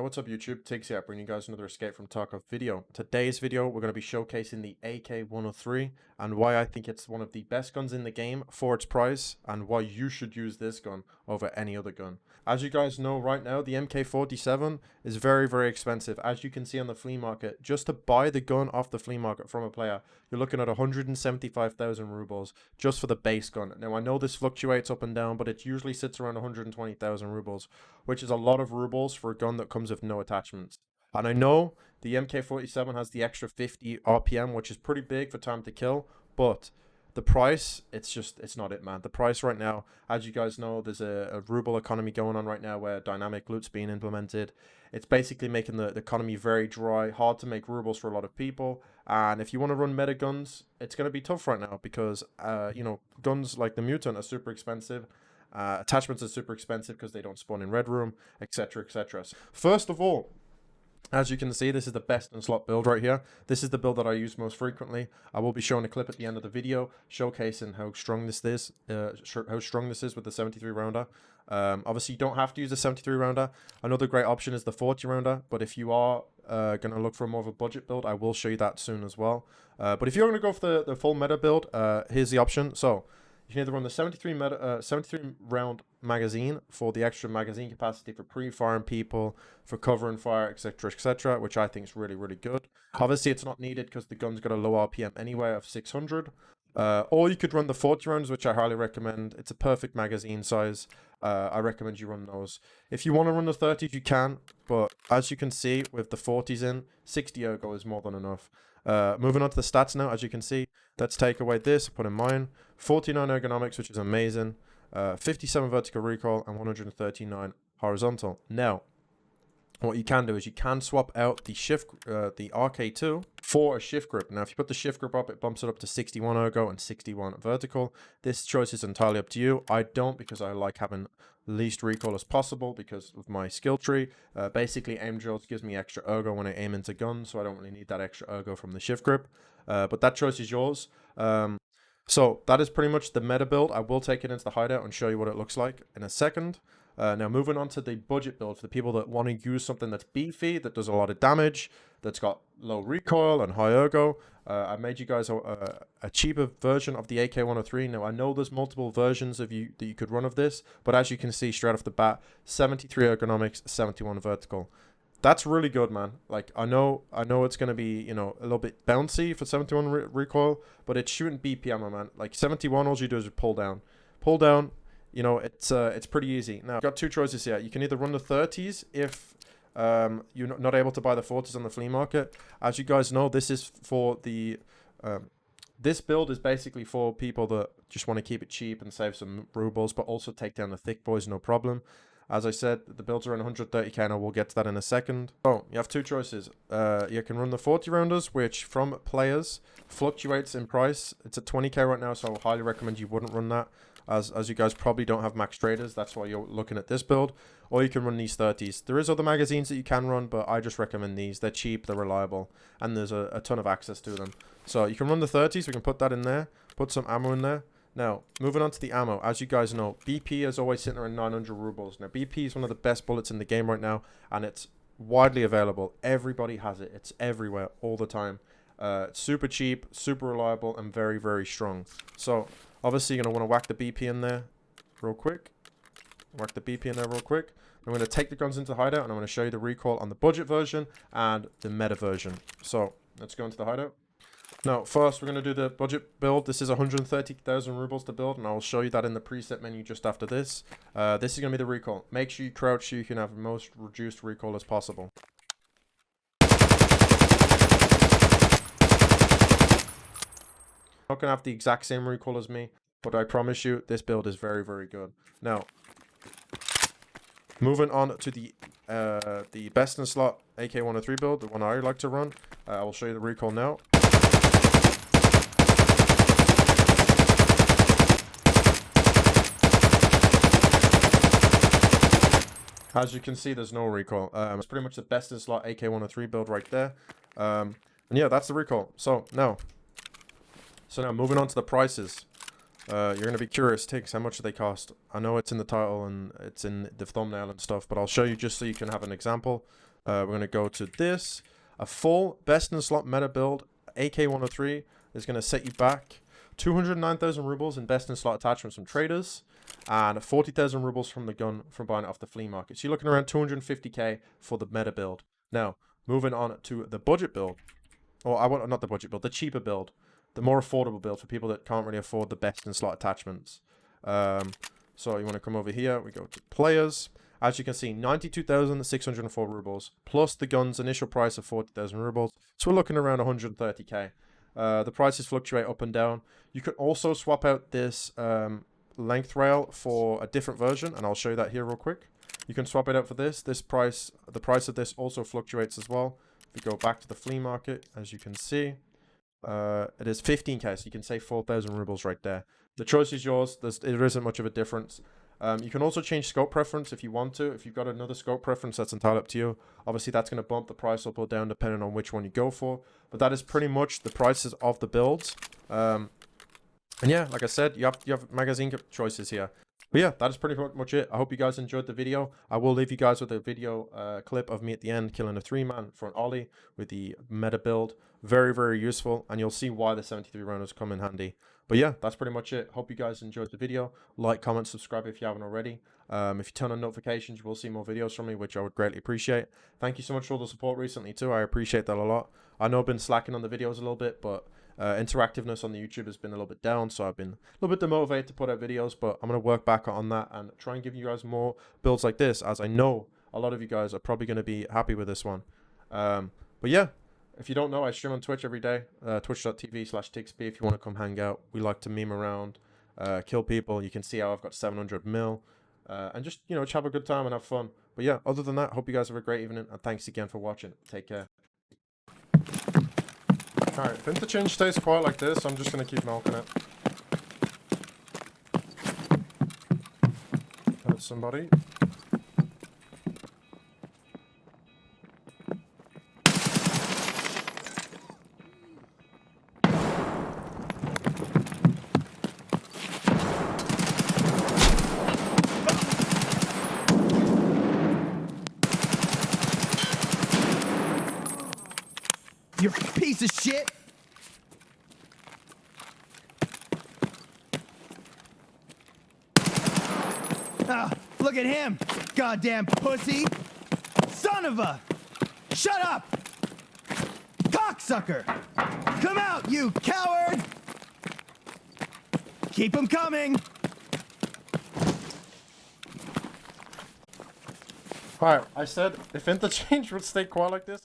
what's up YouTube? Tigz here, bringing you guys another Escape from Tarkov video. Today's video, we're going to be showcasing the AK-103 and why I think it's one of the best guns in the game for its price and why you should use this gun over any other gun. As you guys know right now, the MK47 is very, very expensive. As you can see on the flea market, just to buy the gun off the flea market from a player, you're looking at 175,000 rubles just for the base gun. Now, I know this fluctuates up and down, but it usually sits around 120,000 rubles, which is a lot of rubles for a gun that comes with no attachments. And I know the MK47 has the extra 50 RPM, which is pretty big for time to kill, but the price, it's not it, man. The price right now, as you guys know, there's a ruble economy going on right now where dynamic loot's being implemented. It's basically making the economy very dry, hard to make rubles for a lot of people. And if you want to run meta guns, it's going to be tough right now because, you know, guns like the Mutant are super expensive. Attachments are super expensive because they don't spawn in Red Room, etc, etc. First of all, as you can see, this is the best in slot build right here. This is the build that I use most frequently. I will be showing a clip at the end of the video showcasing how strong this is, with the 73 rounder. Obviously, you don't have to use a 73 rounder. Another great option is the 40 rounder, but if you are going to look for more of a budget build, I will show you that soon as well. But if you're going to go for the full meta build, here's the option. So you can either run the 73 round magazine for the extra magazine capacity for pre-firing people, for cover and fire, etc, etc, which I think is really, really good. Obviously, it's not needed because the gun's got a low RPM anyway of 600. Or you could run the 40 rounds, which I highly recommend. It's a perfect magazine size. I recommend you run those. If you want to run the 30s, you can, but as you can see, with the 40s in, 60 ergo is more than enough. Moving on to the stats now, as you can see, let's take away this, put in mine. 49 ergonomics, which is amazing. 57 vertical recoil and 139 horizontal. Now, what you can do is you can swap out the the RK2 for a shift grip. Now, if you put the shift grip up, it bumps it up to 61 ergo and 61 vertical. This choice is entirely up to you. I don't, because I like having least recoil as possible because of my skill tree. Basically, aim drills gives me extra ergo when I aim into guns, so I don't really need that extra ergo from the shift grip. But that choice is yours. So that is pretty much the meta build. I will take it into the hideout and show you what it looks like in a second. Now, moving on to the budget build for the people that want to use something that's beefy, that does a lot of damage, that's got low recoil and high ergo. I made you guys a cheaper version of the AK-103. Now, I know there's multiple versions that you could run of this, but as you can see straight off the bat, 73 ergonomics, 71 vertical. That's really good, man. Like, I know it's going to be, you know, a little bit bouncy for 71 recoil, but it's shooting BPM, man. Like, 71, all you do is pull down. Pull down, you know, it's pretty easy. Now, I've got two choices here. You can either run the 30s if you're not able to buy the 40s on the flea market. As you guys know, this is for the... this build is basically for people that just want to keep it cheap and save some rubles, but also take down the thick boys, no problem. As I said, the builds are in 130k, and we'll get to that in a second. So, you have two choices. You can run the 40 rounders, which from players fluctuates in price. It's at 20k right now, so I highly recommend you wouldn't run that, as you guys probably don't have max traders. That's why you're looking at this build. Or you can run these 30s. There is other magazines that you can run, but I just recommend these. They're cheap, they're reliable, and there's a ton of access to them. So you can run the 30s. We can put that in there, put some ammo in there. Now, moving on to the ammo, as you guys know, BP is always sitting around 900 rubles. Now, BP is one of the best bullets in the game right now, and it's widely available. Everybody has it. It's everywhere, all the time. It's super cheap, super reliable, and very, very strong. So, obviously, you're going to want to whack the BP in there real quick. Whack the BP in there real quick. I'm going to take the guns into the hideout, and I'm going to show you the recoil on the budget version and the meta version. So, let's go into the hideout. Now, first, we're going to do the budget build. This is 130,000 rubles to build, and I will show you that in the preset menu just after this. This is going to be the recoil. Make sure you crouch so you can have the most reduced recoil as possible. Not going to have the exact same recoil as me, but I promise you, this build is very, very good. Now, moving on to the best in slot AK-103 build, the one I like to run. I will show you the recoil now. As you can see, there's no recoil. It's pretty much the best in slot AK-103 build right there. And yeah, that's the recoil. So now moving on to the prices. You're going to be curious, Tigz, how much do they cost? I know it's in the title and it's in the thumbnail and stuff, but I'll show you just so you can have an example. We're going to go to this. A full best in slot meta build, AK-103, is going to set you back 209,000 rubles in best in slot attachments from traders, and 40,000 rubles from the gun from buying it off the flea market. So you're looking around 250k for the meta build. Now, moving on to the budget build. Or I want not the budget build, the cheaper build. The more affordable build for people that can't really afford the best in slot attachments. So you want to come over here, we go to players. As you can see, 92,604 rubles, plus the gun's initial price of 40,000 rubles. So we're looking around 130k. The prices fluctuate up and down. You can also swap out this length rail for a different version, and I'll show you that here real quick. You can swap it out for this. The price of this also fluctuates as well. If you go back to the flea market, as you can see, it is 15k, so you can save 4,000 rubles right there. The choice is yours. There isn't much of a difference. You can also change scope preference if you want to. If you've got another scope preference, that's entirely up to you. Obviously, that's going to bump the price up or down depending on which one you go for. But that is pretty much the prices of the builds. And yeah, like I said, you have magazine choices here. But yeah, that is pretty much it. I hope you guys enjoyed the video. I will leave you guys with a video clip of me at the end killing a 3-man for an ollie with the meta build. Very, very useful. And you'll see why the 73 rounders come in handy. But yeah, that's pretty much it. Hope you guys enjoyed the video. Like, comment, subscribe if you haven't already. If you turn on notifications, you will see more videos from me, which I would greatly appreciate. Thank you so much for all the support recently too. I appreciate that a lot. I know I've been slacking on the videos a little bit, but interactiveness on the YouTube has been a little bit down, so I've been a little bit demotivated to put out videos, but I'm going to work back on that and try and give you guys more builds like this, as I know a lot of you guys are probably going to be happy with this one. But yeah, if you don't know, I stream on Twitch every day, twitch.tv/TigzB if you want to come hang out. We like to meme around, kill people. You can see how I've got 700 mil, and just, you know, just have a good time and have fun. But yeah, other than that, hope you guys have a great evening, and thanks again for watching. Take care. Alright, if interchange stays quiet like this, I'm just going to keep milking it. Hurt somebody. You piece of shit! Ah, look at him! Goddamn pussy! Son of a... Shut up! Cocksucker! Come out, you coward! Keep him coming! Alright, I said if interchange would stay quiet like this,